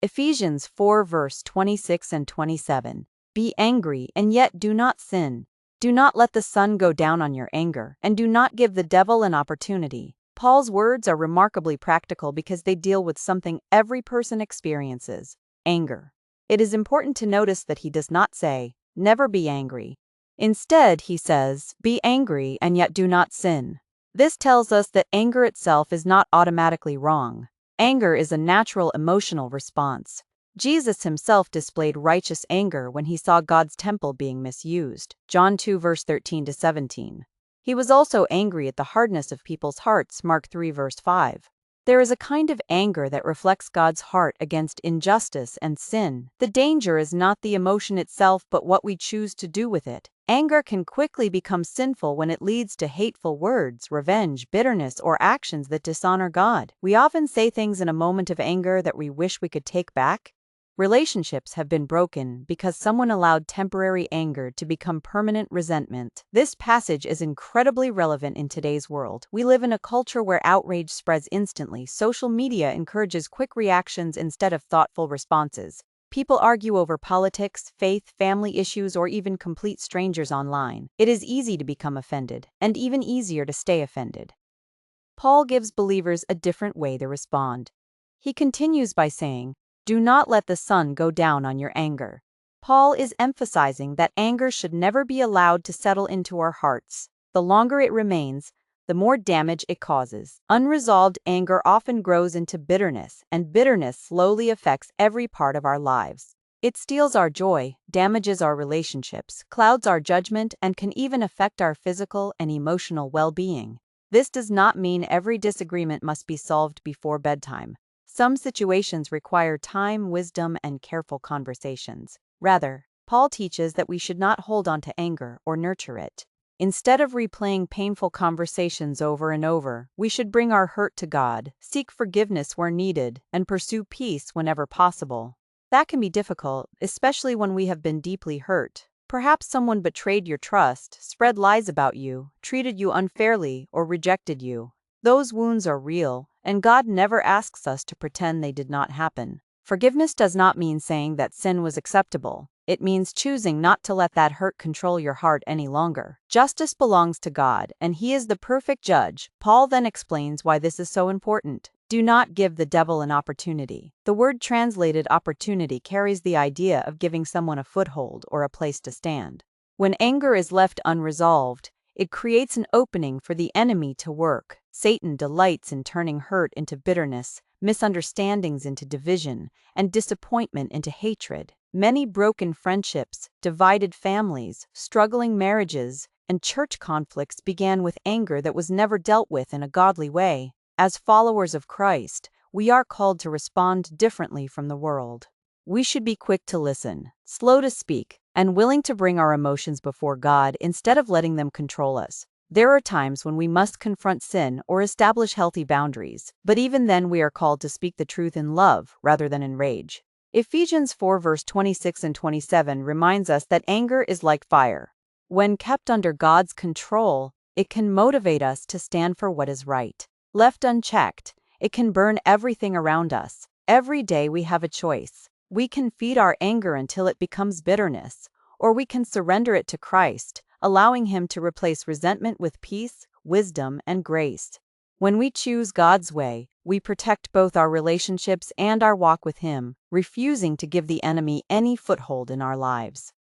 Ephesians 4 verse 26 and 27. Be angry and yet do not sin. Do not let the sun go down on your anger, and do not give the devil an opportunity. Paul's words are remarkably practical because they deal with something every person experiences: anger. It is important to notice that he does not say, never be angry. Instead, he says, be angry and yet do not sin. This tells us that anger itself is not automatically wrong. Anger is a natural emotional response. Jesus himself displayed righteous anger when he saw God's temple being misused. John 2 verse 13 to 17. He was also angry at the hardness of people's hearts. Mark 3 verse 5. There is a kind of anger that reflects God's heart against injustice and sin. The danger is not the emotion itself but what we choose to do with it. Anger can quickly become sinful when it leads to hateful words, revenge, bitterness, or actions that dishonor God. We often say things in a moment of anger that we wish we could take back. Relationships have been broken because someone allowed temporary anger to become permanent resentment. This passage is incredibly relevant in today's world. We live in a culture where outrage spreads instantly. Social media encourages quick reactions instead of thoughtful responses. People argue over politics, faith, family issues, or even complete strangers online. It is easy to become offended, and even easier to stay offended. Paul gives believers a different way to respond. He continues by saying, do not let the sun go down on your anger. Paul is emphasizing that anger should never be allowed to settle into our hearts. The longer it remains, the more damage it causes. Unresolved anger often grows into bitterness, and bitterness slowly affects every part of our lives. It steals our joy, damages our relationships, clouds our judgment, and can even affect our physical and emotional well-being. This does not mean every disagreement must be solved before bedtime. Some situations require time, wisdom, and careful conversations. Rather, Paul teaches that we should not hold on to anger or nurture it. Instead of replaying painful conversations over and over, we should bring our hurt to God, seek forgiveness where needed, and pursue peace whenever possible. That can be difficult, especially when we have been deeply hurt. Perhaps someone betrayed your trust, spread lies about you, treated you unfairly, or rejected you. Those wounds are real, and God never asks us to pretend they did not happen. Forgiveness does not mean saying that sin was acceptable. It means choosing not to let that hurt control your heart any longer. Justice belongs to God, and He is the perfect judge. Paul then explains why this is so important. Do not give the devil an opportunity. The word translated opportunity carries the idea of giving someone a foothold or a place to stand. When anger is left unresolved, it creates an opening for the enemy to work. Satan delights in turning hurt into bitterness, misunderstandings into division, and disappointment into hatred. Many broken friendships, divided families, struggling marriages, and church conflicts began with anger that was never dealt with in a godly way. As followers of Christ, we are called to respond differently from the world. We should be quick to listen, slow to speak, and willing to bring our emotions before God instead of letting them control us. There are times when we must confront sin or establish healthy boundaries, but even then we are called to speak the truth in love rather than in rage. Ephesians 4 verse 26 and 27 reminds us that anger is like fire. When kept under God's control, it can motivate us to stand for what is right. Left unchecked, it can burn everything around us. Every day we have a choice. We can feed our anger until it becomes bitterness, or we can surrender it to Christ, allowing Him to replace resentment with peace, wisdom, and grace. When we choose God's way, we protect both our relationships and our walk with Him, refusing to give the enemy any foothold in our lives.